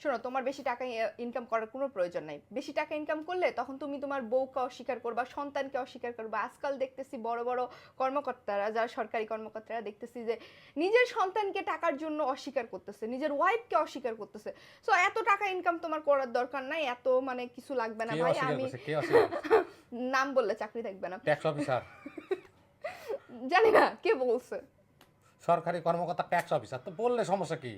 শোনো, তোমার বেশি টাকা ইনকাম করার কোনো প্রয়োজন নাই। বেশি টাকা ইনকাম করলে তখন তুমি তোমার বউকে অস্বীকার করবা, সন্তানকে অস্বীকার করবা। আজকাল দেখতেছি বড় বড় কর্মকর্তারা, যারা সরকারি কর্মকর্তারা, দেখতেছি যে নিজের সন্তানকে টাকার জন্য অস্বীকার করতেছে, নিজের ওয়াইফকে অস্বীকার করতেছে। সো এত টাকা ইনকাম তোমার করার দরকার নাই, এত মানে কিছু লাগবে না ভাই। আমি নাম বললে চাকরি থাকবে না। ট্যাক্স অফিসার, জানি না কে বলছে। সরকারি কর্মকর্তা, ট্যাক্স অফিসার, তো বললে সমস্যা কি?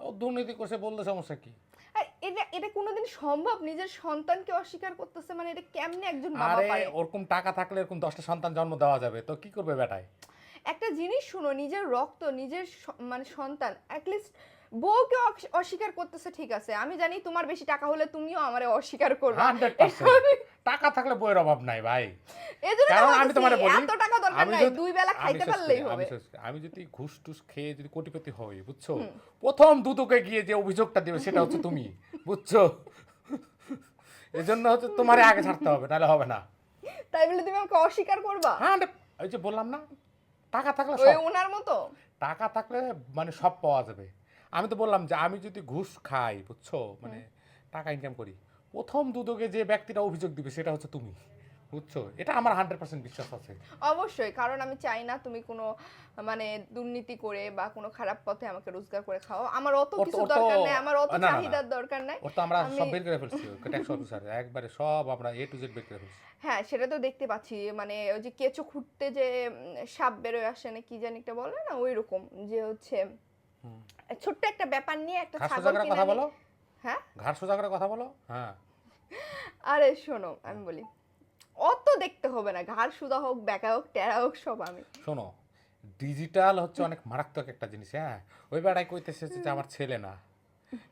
ও দুর্নীতি করছে বললে সমস্যা কি? আর এটা এটা কোনোদিন সম্ভব? নিজের সন্তানকে অস্বীকার করতেছে, মানে এটা কেমনে একজন বাবা আরে পারে? ওরকম টাকা থাকলে এরকম 10টা সন্তান জন্ম দেওয়া যাবে, তো কি করবে বেটায়? একটা জিনিস শুনো, নিজের রক্ত, নিজের মানে সন্তান, অ্যাটলিস্ট বউকে অস্বীকার করতেছে, ঠিক আছে। আমি জানি তোমার বেশি টাকা হলে তুমিও আমারে অস্বীকার করবে। 100% টাকা থাকলে বইয়ের অভাব নাই ভাই। এজন্য কারণ আমি বলতেছি, তোমারে বলি, এত টাকা দরকার নাই, দুই বেলা খাইতে পারলেই হবে। আমি যদি ঘুষ টুস খেয়ে যদি কোটিপতি হই, বুঝছো, প্রথম দুদকে গিয়ে যে অভিযোগটা দিবে সেটা হচ্ছে তুমি, বুঝছো? এজন্য হচ্ছে তোমারে আগে ছাড়তে হবে, নাহলে হবে না। তাই বলে তুমি আমাকে অস্বীকার করবা? হ্যাঁ, ওই যে বললাম না, টাকা থাকলে ওই সব, ওনার মতো। টাকা থাকলে মানে সব পাওয়া যাবে। আমি তো বললাম যে আমি যদি ঘুষ খাই, বুঝছো, মানে টাকা ইনকাম করি, প্রথম দুদকে যে ব্যক্তিটা অভিযোগ দিবে সেটা হচ্ছে তুমি, বুঝছো? এটা আমার 100% বিশ্বাস আছে। অবশ্যই, কারণ আমি চাই না তুমি কোনো মানে দুর্নীতি করে বা কোনো খারাপ পথে আমাকে রোজগার করে খাও। আমার অত কিছু দরকার নাই, আমার অত চাহিদার দরকার নাই। ওর তো আমরা সব বের করে ফেলছি, ট্যাক্স অফিসার একবারে সব আমরা এ টু জেড বের করে ফেলছি। হ্যাঁ, সেটা তো দেখতে পাচ্ছি। মানে ওই যে কেঁচো খুঁড়তে যে সাপ বেরোয় আসে না, কি জানি একটা বলে না, ওই রকম যে হচ্ছে ছোট্ট একটা ব্যাপার নিয়ে একটা ছাগল কিনে কথা বলো। হ্যাঁ, ঘাড় সোজা করে কথা বলো। হ্যাঁ, আরে শোনো, আমি বলি, অত দেখতে হবে না। ঘাড় সুদা হোক, ব্যাকা হোক, টেরা হোক, সব আমি। শোনো, ডিজিটাল হচ্ছে অনেক মারাত্মক একটা জিনিস। হ্যাঁ, ওই বেড়াই কইতেছে যে আমার ছেলে না,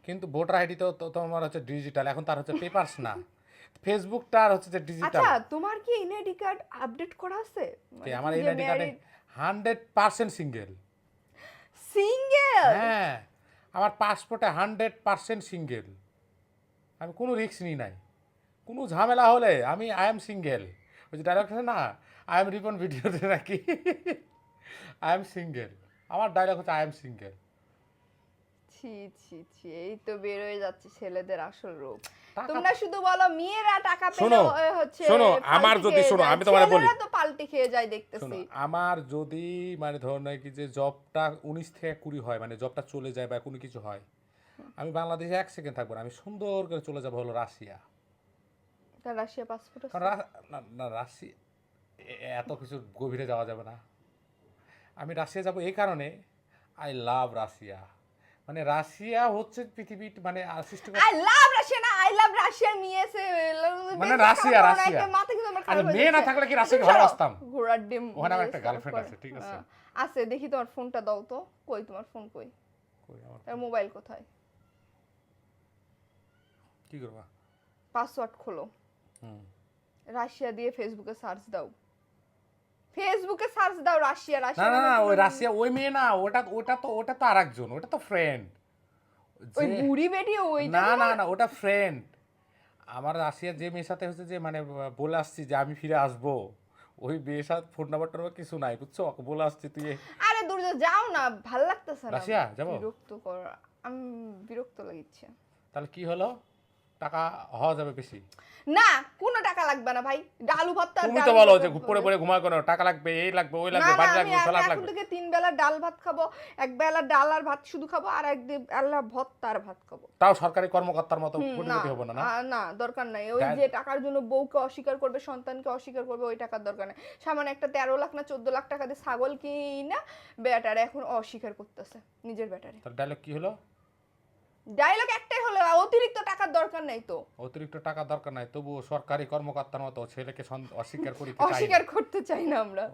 কিন্তু ভোটার আইডি তো তোমার হচ্ছে ডিজিটাল, এখন তার হচ্ছে পেপারস না। ফেসবুকটা আর হচ্ছে যে ডিজিটাল। আচ্ছা, তোমার কি এনআইডি কার্ড আপডেট করা আছে? আমার এনআইডি কার্ডে 100% সিঙ্গেল। সিঙ্গেল? হ্যাঁ, আমার পাসপোর্টে 100% সিঙ্গেল। আমি কোনো রিস্ক নিই নাই। কোনো ঝামেলা হলে আমি আই এম সিঙ্গেল। ওই যে ডায়লগ আছে না, আই এম রিপন ভিডিওতে নাকি, আই এম সিঙ্গেল। আমার ডায়লগ হচ্ছে আই এম সিঙ্গেল। ছি ছি ছি, এই তো বের হয়ে যাচ্ছে ছেলেদের আসল রূপ। টাকা- তোমরা শুধু বলো মেয়েরা টাকা শোনো, পেলে হচ্ছে শোনো, আমার পাল্টি যদি খেয়ে শোনো, যায়, আমি তোমারে বলি, ছেলেরা তো পাল্টি খেয়ে যায় শোনো, দেখতেছি। আমার যদি মানে ধরো না কি যে জবটা 19 থেকে 20 হয়, মানে জবটা চলে যায় বা কোনো কিছু হয়, আমি বাংলাদেশে 1 সেকেন্ড থাকবো না, আমি সুন্দর করে চলে যাবো হলো রাশিয়া। তার রাশিয়া পাসপোর্ট আছে? কারণ না রাশিয়া এত কিছু গভীরে যাওয়া যাবে না। আমি রাশিয়া যাব এই কারণে, আই লাভ রাশিয়া। মানে রাশিয়া হচ্ছে পৃথিবীর মানে সৃষ্টি আই লাভ রাশিয়া না, আই লাভ রাশিয়ার মেয়ে সে মানে রাশিয়া, রাশিয়া। মাথা কিন্তু আমার আরে খারাপ হয়ে মেয়ে না যাচ্ছে। থাকলে কি রাশিয়াকে ভালোবাসতাম? ঘোড়ার ডিম। ওখানে আমার একটা গার্লফ্রেন্ড আছে, ঠিক আছে? আছে, দেখি তোমার ফোনটা দাও তো। কই তোমার ফোন কই? কই আমার তার মোবাইল কোথায়? কি করবা? পাসওয়ার্ড খোলো, হুম, রাশিয়া দিয়ে ফেসবুকে সার্চ দাও, ফেসবুকে সার্চ দাও রাশিয়া। না রাশিয়া না মানে না, ওই তুমি- রাশিয়া ওই মেয়ে না, ওটা তো আরেকজন, ওটা তো ফ্রেন্ড। ওই বুড়ি বেটি ওইটা না না তোমার- না, ওটা ফ্রেন্ড। আমার রাশিয়ার যে মেয়ের সাথে হচ্ছে যে মানে বলে আসছি যে আমি ফিরে আসবো, ওই মেয়ের সাথে ফোন নাম্বার টাম্বার কিছু নাই, বুঝছো? ওকে বলে আসছি তুই আরে দূর যাও না, ভাল লাগতেছে না। রাশিয়া যাবো? বিরক্ত কর, আমি বিরক্ত লাগিচ্ছে। তাহলে কি হলো, টাকা হওয়া যাবে বেশি? না, কোনো টাকা লাগবে না ভাই। ডালু ভাত আর তুমি ডাল তো বলো ভাত যে পড়ে পড়ে ঘুমায় কোনো টাকা লাগবে, এই লাগবে, ওই লাগবে, না, বাড়ি আমি লাগবে, আমি ফ্ল্যাট এখন লাগবে। থেকে 3 বেলা ডাল ভাত খাবো, এক বেলা ডাল আর ভাত শুধু খাবো, আর বেলা ভর্তা আর ভাত খাবো। তাও সরকারি কর্মকর্তার মতো না, কোটিপতি হবো না? না না, দরকার নাই। ওই যে টাকার জন্য বউকে অস্বীকার করবে, সন্তানকে অস্বীকার করবে, ওই টাকার দরকার নাই। সামান্য একটা 13 লাখ না 14 লাখ টাকা দিয়ে ছাগল কিনা বেটারে এখন অস্বীকার করতেছে নিজের বেটারে। তার ডায়লগ কি হলো? ডায়লগ একটাই হলো, অতিরিক্ত টাকার দরকার নাই তো। অতিরিক্ত টাকা দরকার নাই, তবুও সরকারি কর্মকর্তার মতো ছেলেকে অস্বীকার করি অস্বীকার করতে চাই না আমরা।